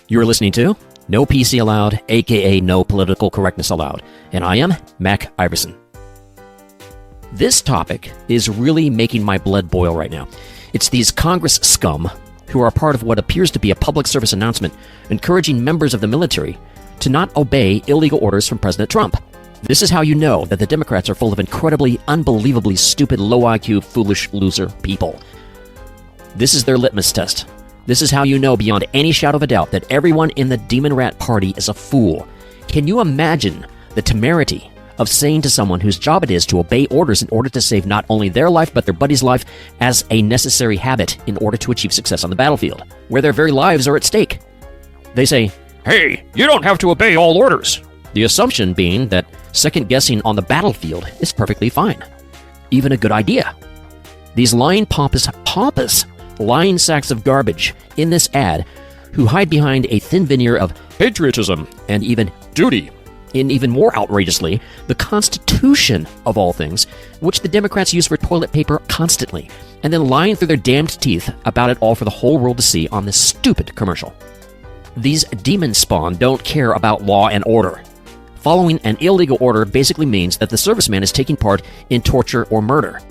You're listening to No PC Allowed, aka No Political Correctness Allowed, and I am Mac Iverson. This topic is really making my blood boil right now. It's these Congress scum who are part of what appears to be a public service announcement encouraging members of the military to not obey illegal orders from President Trump. This is how you know that the Democrats are full of incredibly, unbelievably stupid, low IQ, foolish, loser people. This is their litmus test. This is how you know beyond any shadow of a doubt that everyone in the Demon Rat Party is a fool. Can you imagine the temerity of saying to someone whose job it is to obey orders in order to save not only their life but their buddy's life as a necessary habit in order to achieve success on the battlefield, where their very lives are at stake? They say, "Hey, you don't have to obey all orders." The assumption being that second-guessing on the battlefield is perfectly fine. Even a good idea. These lying pompous lying sacks of garbage in this ad who hide behind a thin veneer of patriotism and even duty, and even more outrageously, the Constitution of all things, which the Democrats use for toilet paper constantly, and then lying through their damned teeth about it all for the whole world to see on this stupid commercial. These demon spawn don't care about law and order. Following an illegal order basically means that the serviceman is taking part in torture or murder.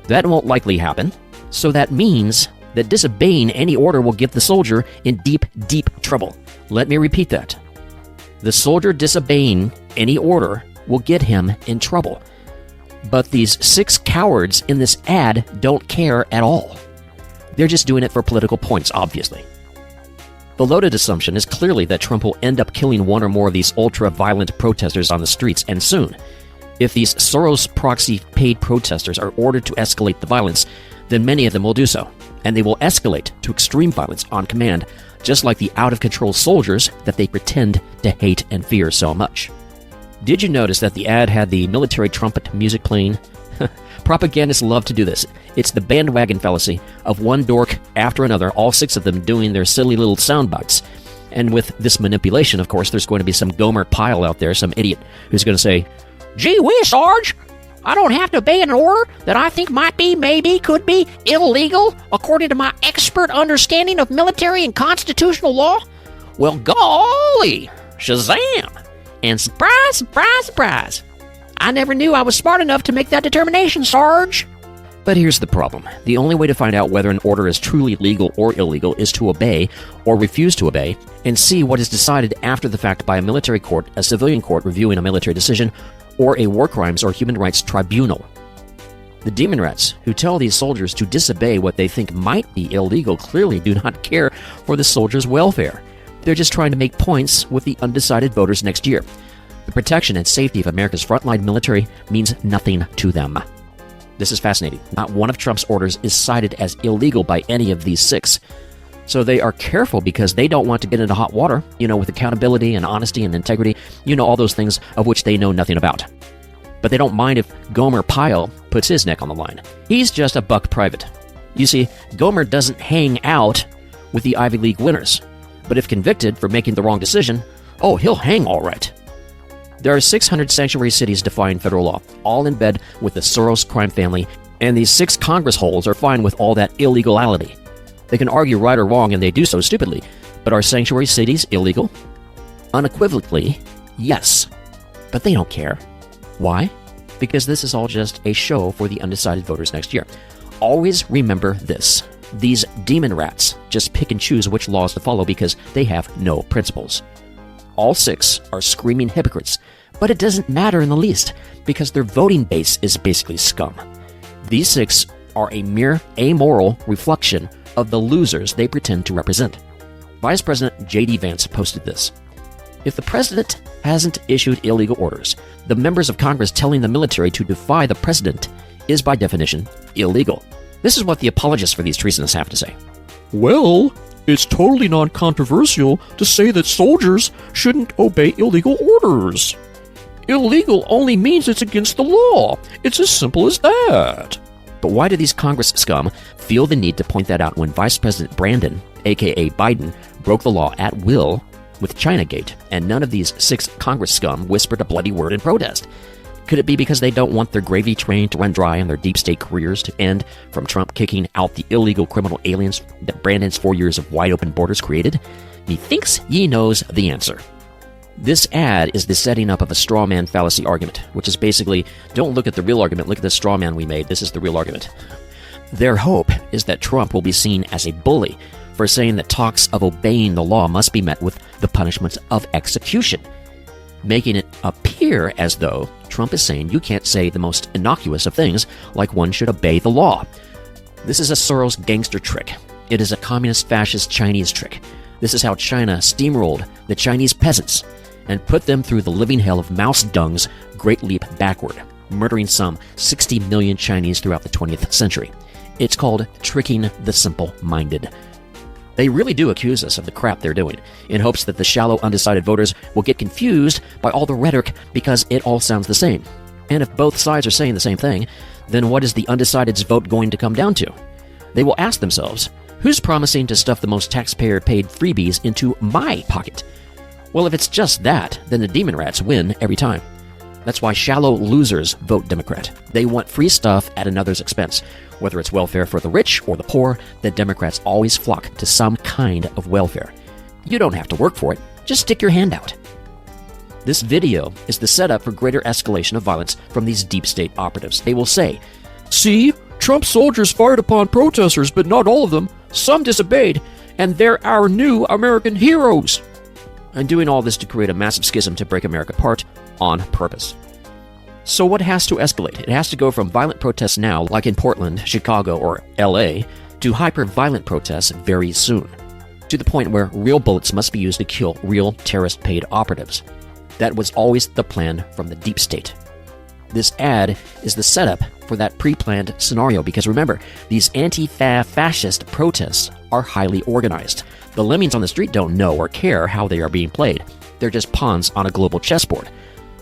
That won't likely happen, so that means that disobeying any order will get the soldier in deep, deep trouble. Let me repeat that. The soldier disobeying any order will get him in trouble. But these 6 cowards in this ad don't care at all. They're just doing it for political points, obviously. The loaded assumption is clearly that Trump will end up killing one or more of these ultra-violent protesters on the streets, and soon. If these Soros proxy-paid protesters are ordered to escalate the violence, then many of them will do so, and they will escalate to extreme violence on command, just like the out-of-control soldiers that they pretend to hate and fear so much. Did you notice that the ad had the military trumpet music playing? Propagandists love to do this. It's the bandwagon fallacy of one dork after another, all 6 of them doing their silly little sound bites. And with this manipulation, of course, there's going to be some Gomer Pyle out there, some idiot, who's going to say, "Gee whiz, Sarge! I don't have to obey an order that I think might be, maybe, could be illegal according to my expert understanding of military and constitutional law? Well, golly, Shazam! And surprise, surprise, surprise! I never knew I was smart enough to make that determination, Sarge." But here's the problem. The only way to find out whether an order is truly legal or illegal is to obey or refuse to obey and see what is decided after the fact by a military court, a civilian court reviewing a military decision, or a war crimes or human rights tribunal. The demon rats who tell these soldiers to disobey what they think might be illegal clearly do not care for the soldiers' welfare. They're just trying to make points with the undecided voters next year. The protection and safety of America's frontline military means nothing to them. This is fascinating. Not one of Trump's orders is cited as illegal by any of these 6. So they are careful because they don't want to get into hot water, with accountability and honesty and integrity, all those things of which they know nothing about. But they don't mind if Gomer Pyle puts his neck on the line. He's just a buck private. You see, Gomer doesn't hang out with the Ivy League winners. But if convicted for making the wrong decision, he'll hang all right. There are 600 sanctuary cities defying federal law, all in bed with the Soros crime family, and these 6 Congress holes are fine with all that illegality. They can argue right or wrong, and they do so stupidly. But are sanctuary cities illegal? Unequivocally, yes. But they don't care. Why? Because this is all just a show for the undecided voters next year. Always remember this. These demon rats just pick and choose which laws to follow because they have no principles. All 6 are screaming hypocrites, but it doesn't matter in the least because their voting base is basically scum. These 6 are a mere amoral reflection of the losers they pretend to represent. Vice President J.D. Vance posted this. If the president hasn't issued illegal orders, the members of Congress telling the military to defy the president is by definition illegal. This is what the apologists for these treasons have to say. Well, it's totally non-controversial to say that soldiers shouldn't obey illegal orders. Illegal only means it's against the law. It's as simple as that. But why do these Congress scum feel the need to point that out when Vice President Brandon, aka Biden, broke the law at will with Chinagate, and none of these 6 Congress scum whispered a bloody word in protest? Could it be because they don't want their gravy train to run dry and their deep state careers to end from Trump kicking out the illegal criminal aliens that Brandon's 4 years of wide open borders created? Methinks ye knows the answer. This ad is the setting up of a straw man fallacy argument, which is basically, don't look at the real argument, look at the straw man we made, this is the real argument. Their hope is that Trump will be seen as a bully for saying that talks of obeying the law must be met with the punishment of execution, making it appear as though Trump is saying you can't say the most innocuous of things, like one should obey the law. This is a Soros gangster trick. It is a communist fascist Chinese trick. This is how China steamrolled the Chinese peasants and put them through the living hell of mouse dung's great leap backward, murdering some 60 million Chinese throughout the 20th century. It's called tricking the simple-minded. They really do accuse us of the crap they're doing, in hopes that the shallow, undecided voters will get confused by all the rhetoric because it all sounds the same. And if both sides are saying the same thing, then what is the undecided's vote going to come down to? They will ask themselves, who's promising to stuff the most taxpayer-paid freebies into my pocket? Well, if it's just that, then the demon rats win every time. That's why shallow losers vote Democrat. They want free stuff at another's expense. Whether it's welfare for the rich or the poor, the Democrats always flock to some kind of welfare. You don't have to work for it. Just stick your hand out. This video is the setup for greater escalation of violence from these deep state operatives. They will say, See, Trump soldiers fired upon protesters, but not all of them. Some disobeyed, and they're our new American heroes. and doing all this to create a massive schism to break America apart on purpose. So what has to escalate? It has to go from violent protests now, like in Portland, Chicago, or LA, to hyper-violent protests very soon, to the point where real bullets must be used to kill real terrorist-paid operatives. That was always the plan from the deep state. This ad is the setup for that pre-planned scenario because remember, these anti-fascist protests are highly organized. The lemmings on the street don't know or care how they are being played. They're just pawns on a global chessboard.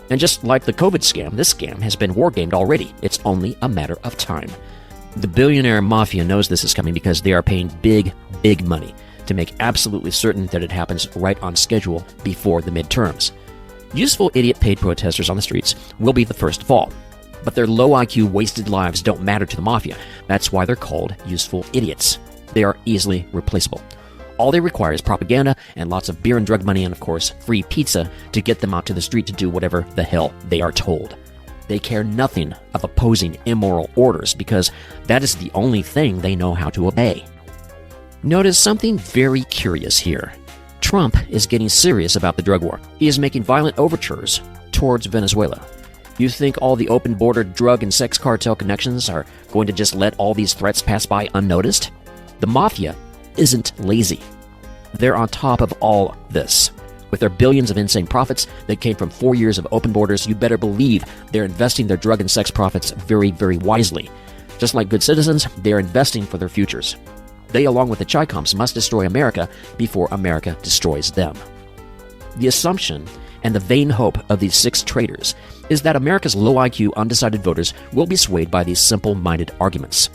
And just like the COVID scam, this scam has been wargamed already. It's only a matter of time. The billionaire mafia knows this is coming because they are paying big, big money to make absolutely certain that it happens right on schedule before the midterms. Useful idiot paid protesters on the streets will be the first to fall. But their low IQ, wasted lives don't matter to the mafia. That's why they're called useful idiots. They are easily replaceable. All they require is propaganda and lots of beer and drug money and, of course, free pizza to get them out to the street to do whatever the hell they are told. They care nothing of opposing immoral orders because that is the only thing they know how to obey. Notice something very curious here. Trump is getting serious about the drug war. He is making violent overtures towards Venezuela. You think all the open-border drug and sex cartel connections are going to just let all these threats pass by unnoticed? The mafia isn't lazy. They're on top of all this. With their billions of insane profits that came from 4 years of open borders, you better believe they're investing their drug and sex profits very, very wisely. Just like good citizens, they're investing for their futures. They, along with the Chi-Coms, must destroy America before America destroys them. The assumption and the vain hope of these 6 traitors is that America's low IQ, undecided voters will be swayed by these simple-minded arguments.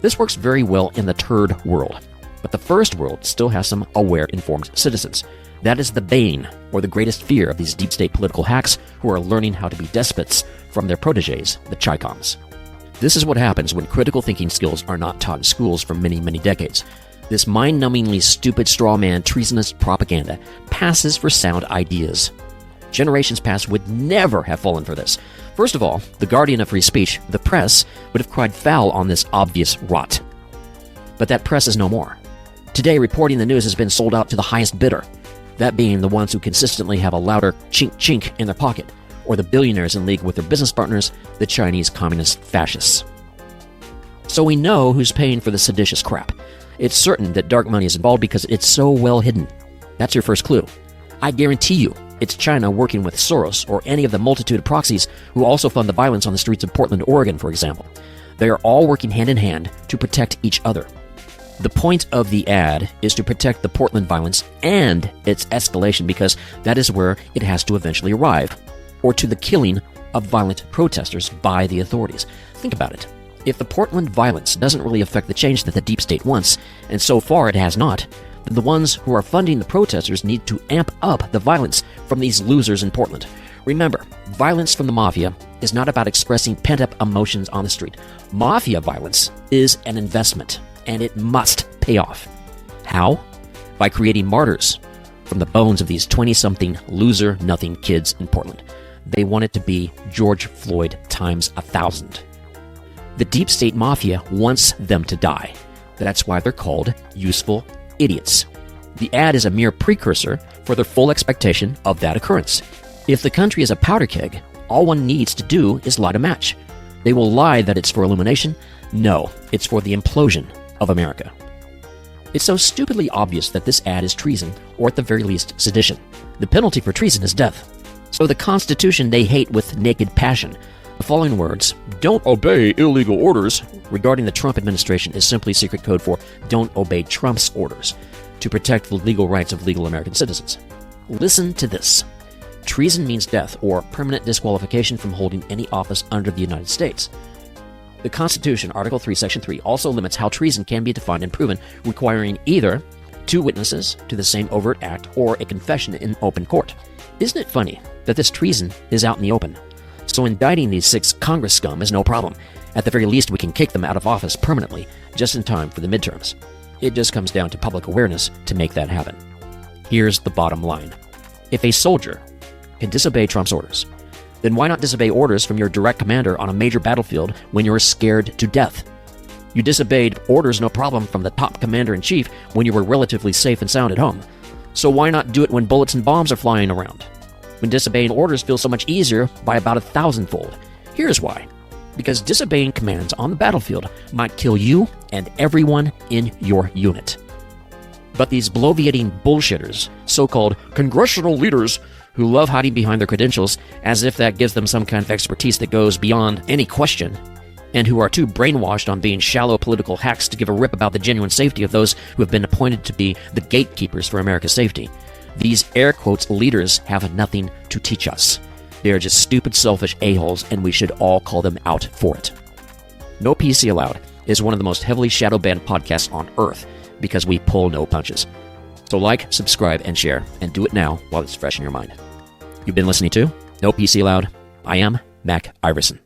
This works very well in the third world, but the first world still has some aware, informed citizens. That is the bane, or the greatest fear of these deep state political hacks who are learning how to be despots from their proteges, the Chi-Coms. This is what happens when critical thinking skills are not taught in schools for many, many decades. This mind-numbingly stupid straw man treasonous propaganda passes for sound ideas. Generations past would never have fallen for this. First of all, the guardian of free speech, the press, would have cried foul on this obvious rot. But that press is no more. Today, reporting the news has been sold out to the highest bidder, that being the ones who consistently have a louder chink-chink in their pocket, or the billionaires in league with their business partners, the Chinese communist fascists. So we know who's paying for the seditious crap. It's certain that dark money is involved because it's so well hidden. That's your first clue. I guarantee you, it's China working with Soros or any of the multitude of proxies who also fund the violence on the streets of Portland, Oregon, for example. They are all working hand in hand to protect each other. The point of the ad is to protect the Portland violence and its escalation because that is where it has to eventually arrive, or to the killing of violent protesters by the authorities. Think about it. If the Portland violence doesn't really affect the change that the deep state wants, and so far it has not, then the ones who are funding the protesters need to amp up the violence from these losers in Portland. Remember, violence from the mafia is not about expressing pent-up emotions on the street. Mafia violence is an investment, and it must pay off. How? By creating martyrs from the bones of these 20-something loser-nothing kids in Portland. They want it to be George Floyd times 1,000. The deep state mafia wants them to die. That's why they're called useful idiots. The ad is a mere precursor for their full expectation of that occurrence. If the country is a powder keg, all one needs to do is light a match. They will lie that it's for illumination. No, it's for the implosion of America. It's so stupidly obvious that this ad is treason, or at the very least, sedition. The penalty for treason is death. So the Constitution they hate with naked passion. The following words, "Don't obey illegal orders," regarding the Trump administration is simply secret code for "Don't obey Trump's orders," to protect the legal rights of legal American citizens. Listen to this. Treason means death or permanent disqualification from holding any office under the United States. The Constitution, Article 3, Section 3, also limits how treason can be defined and proven, requiring either 2 witnesses to the same overt act or a confession in open court. Isn't it funny that this treason is out in the open? So indicting these 6 Congress scum is no problem. At the very least, we can kick them out of office permanently, just in time for the midterms. It just comes down to public awareness to make that happen. Here's the bottom line. If a soldier can disobey Trump's orders, then why not disobey orders from your direct commander on a major battlefield when you're scared to death? You disobeyed orders no problem from the top commander-in-chief when you were relatively safe and sound at home. So why not do it when bullets and bombs are flying around? When disobeying orders feels so much easier by about 1,000-fold. Here's why. Because disobeying commands on the battlefield might kill you and everyone in your unit. But these bloviating bullshitters, so-called congressional leaders, who love hiding behind their credentials as if that gives them some kind of expertise that goes beyond any question, and who are too brainwashed on being shallow political hacks to give a rip about the genuine safety of those who have been appointed to be the gatekeepers for America's safety. These air quotes leaders have nothing to teach us. They are just stupid, selfish a-holes, and we should all call them out for it. No PC Allowed is one of the most heavily shadow banned podcasts on Earth because we pull no punches. So like, subscribe, and share, and do it now while it's fresh in your mind. You've been listening to No PC Allowed. I am Mac Iverson.